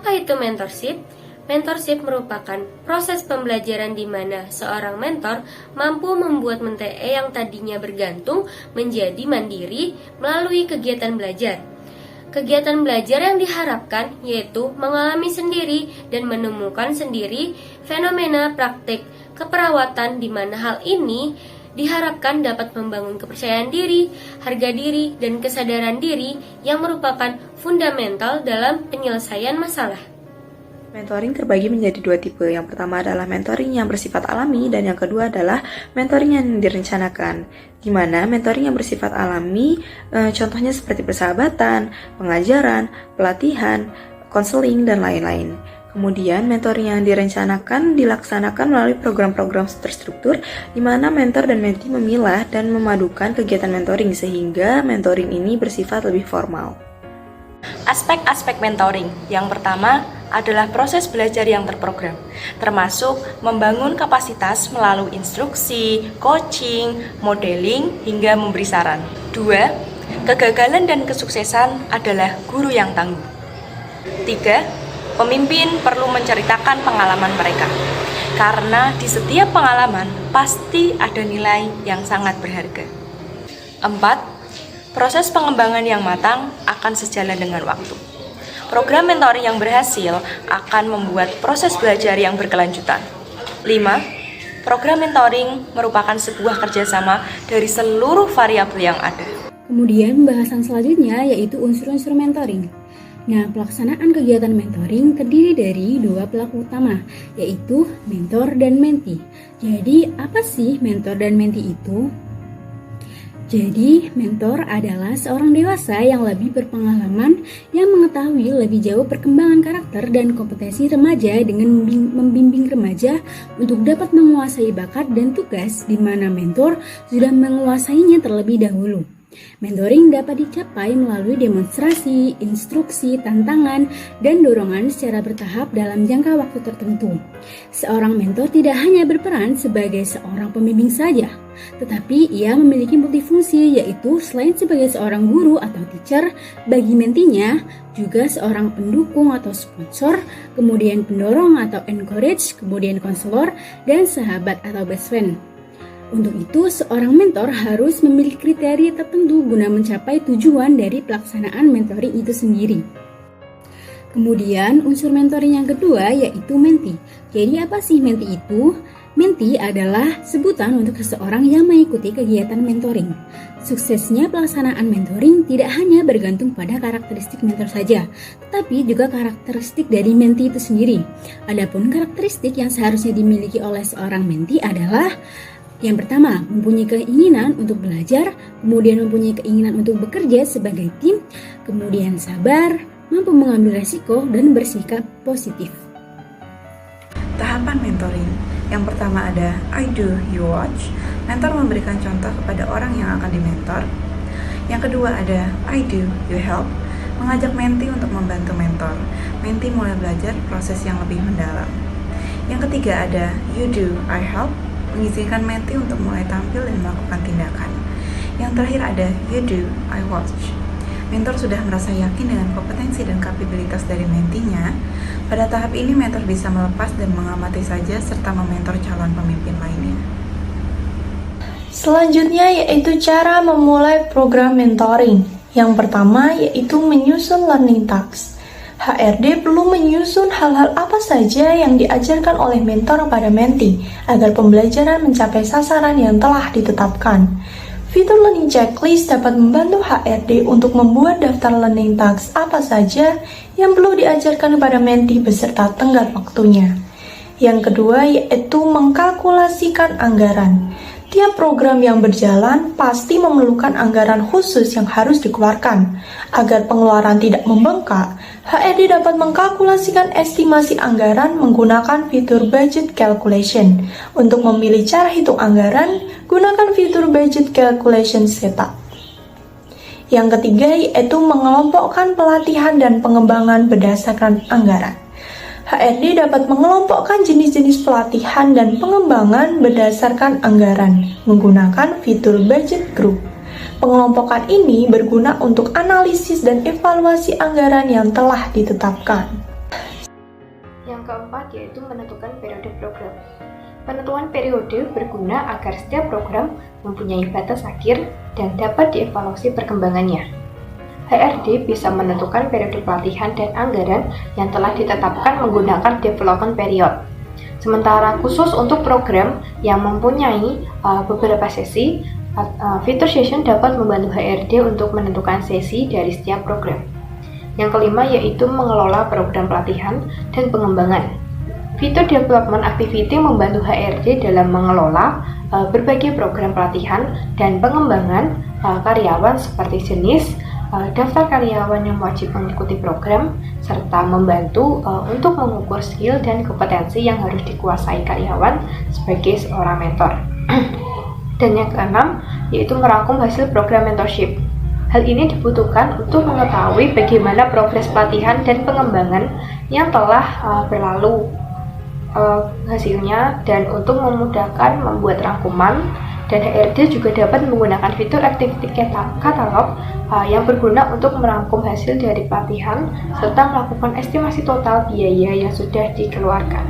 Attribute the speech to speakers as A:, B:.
A: Apa itu mentorship? Mentorship merupakan proses pembelajaran di mana seorang mentor mampu membuat MTE yang tadinya bergantung menjadi mandiri melalui kegiatan belajar. Kegiatan belajar yang diharapkan yaitu mengalami sendiri dan menemukan sendiri fenomena praktik keperawatan di mana hal ini diharapkan dapat membangun kepercayaan diri, harga diri, dan kesadaran diri yang merupakan fundamental dalam penyelesaian masalah.
B: Mentoring terbagi menjadi dua tipe. Yang pertama adalah mentoring yang bersifat alami dan yang kedua adalah mentoring yang direncanakan. Di mana mentoring yang bersifat alami contohnya seperti persahabatan, pengajaran, pelatihan, konseling, dan lain-lain. Kemudian mentoring yang direncanakan dilaksanakan melalui program-program terstruktur di mana mentor dan mentee memilah dan memadukan kegiatan mentoring sehingga mentoring ini bersifat lebih formal.
C: Aspek-aspek mentoring. Yang pertama adalah proses belajar yang terprogram, termasuk membangun kapasitas melalui instruksi, coaching, modeling, hingga memberi saran. 2. Kegagalan dan kesuksesan adalah guru yang tangguh. 3. Pemimpin perlu menceritakan pengalaman mereka, karena di setiap pengalaman pasti ada nilai yang sangat berharga. 4. Proses pengembangan yang matang akan sejalan dengan waktu. Program mentoring yang berhasil akan membuat proses belajar yang berkelanjutan. 5. Program mentoring merupakan sebuah kerjasama dari seluruh variabel yang ada.
D: Kemudian pembahasan selanjutnya yaitu unsur-unsur mentoring. Nah, pelaksanaan kegiatan mentoring terdiri dari dua pelaku utama, yaitu mentor dan mentee. Jadi, apa sih mentor dan mentee itu? Jadi, mentor adalah seorang dewasa yang lebih berpengalaman yang mengetahui lebih jauh perkembangan karakter dan kompetensi remaja dengan membimbing remaja untuk dapat menguasai bakat dan tugas di mana mentor sudah menguasainya terlebih dahulu. Mentoring dapat dicapai melalui demonstrasi, instruksi, tantangan, dan dorongan secara bertahap dalam jangka waktu tertentu. Seorang mentor tidak hanya berperan sebagai seorang pembimbing saja, tetapi ia memiliki multifungsi, yaitu selain sebagai seorang guru atau teacher, bagi mentinya juga seorang pendukung atau sponsor, kemudian pendorong atau encourage, kemudian konselor, dan sahabat atau best friend. Untuk itu, seorang mentor harus memiliki kriteria tertentu guna mencapai tujuan dari pelaksanaan mentoring itu sendiri. Kemudian, unsur mentoring yang kedua yaitu mentee. Jadi, apa sih mentee itu? Mentee adalah sebutan untuk seseorang yang mengikuti kegiatan mentoring. Suksesnya pelaksanaan mentoring tidak hanya bergantung pada karakteristik mentor saja, tetapi juga karakteristik dari mentee itu sendiri. Adapun karakteristik yang seharusnya dimiliki oleh seorang mentee adalah yang pertama, mempunyai keinginan untuk belajar, kemudian mempunyai keinginan untuk bekerja sebagai tim, kemudian sabar, mampu mengambil resiko, dan bersikap positif.
B: Tahapan mentoring. Yang pertama ada I do, you watch. Mentor memberikan contoh kepada orang yang akan dimentor. Yang kedua ada I do, you help. Mengajak mentee untuk membantu mentor. Mentee mulai belajar proses yang lebih mendalam. Yang ketiga ada you do, I help. Mengizinkan mentee untuk mulai tampil dan melakukan tindakan. Yang terakhir ada you do, I watch. Mentor sudah merasa yakin dengan kompetensi dan kapabilitas dari mentinya. Pada tahap ini mentor bisa melepas dan mengamati saja serta mementor calon pemimpin lainnya.
C: Selanjutnya yaitu cara memulai program mentoring. Yang pertama yaitu menyusun learning tasks. HRD perlu menyusun hal-hal apa saja yang diajarkan oleh mentor pada mentee agar pembelajaran mencapai sasaran yang telah ditetapkan. Fitur learning checklist dapat membantu HRD untuk membuat daftar learning tasks apa saja yang perlu diajarkan kepada mentee beserta tenggat waktunya. Yang kedua yaitu mengkalkulasikan anggaran. Tiap program yang berjalan pasti memerlukan anggaran khusus yang harus dikeluarkan. Agar pengeluaran tidak membengkak, HRD dapat mengkalkulasikan estimasi anggaran menggunakan fitur budget calculation. Untuk memilih cara hitung anggaran, gunakan fitur budget calculation setup. Yang ketiga yaitu mengelompokkan pelatihan dan pengembangan berdasarkan anggaran. HRD dapat mengelompokkan jenis-jenis pelatihan dan pengembangan berdasarkan anggaran menggunakan fitur budget group. Pengelompokan ini berguna untuk analisis dan evaluasi anggaran yang telah ditetapkan.
E: keempat yaitu menentukan periode program. Penentuan periode berguna agar setiap program mempunyai batas akhir dan dapat dievaluasi perkembangannya. HRD bisa menentukan periode pelatihan dan anggaran yang telah ditetapkan menggunakan development period. Sementara khusus untuk program yang mempunyai beberapa sesi, fitur session dapat membantu HRD untuk menentukan sesi dari setiap program. Yang kelima yaitu mengelola program pelatihan dan pengembangan. Fitur development activity membantu HRD dalam mengelola berbagai program pelatihan dan pengembangan karyawan seperti jenis, daftar karyawan yang wajib mengikuti program, serta membantu untuk mengukur skill dan kompetensi yang harus dikuasai karyawan sebagai seorang mentor. Dan yang keenam, yaitu merangkum hasil program mentorship. Hal ini dibutuhkan untuk mengetahui bagaimana progres pelatihan dan pengembangan yang telah berlalu hasilnya dan untuk memudahkan membuat rangkuman. Dan HRD juga dapat menggunakan fitur activity catalog yang berguna untuk merangkum hasil dari pelatihan serta melakukan estimasi total biaya yang sudah dikeluarkan.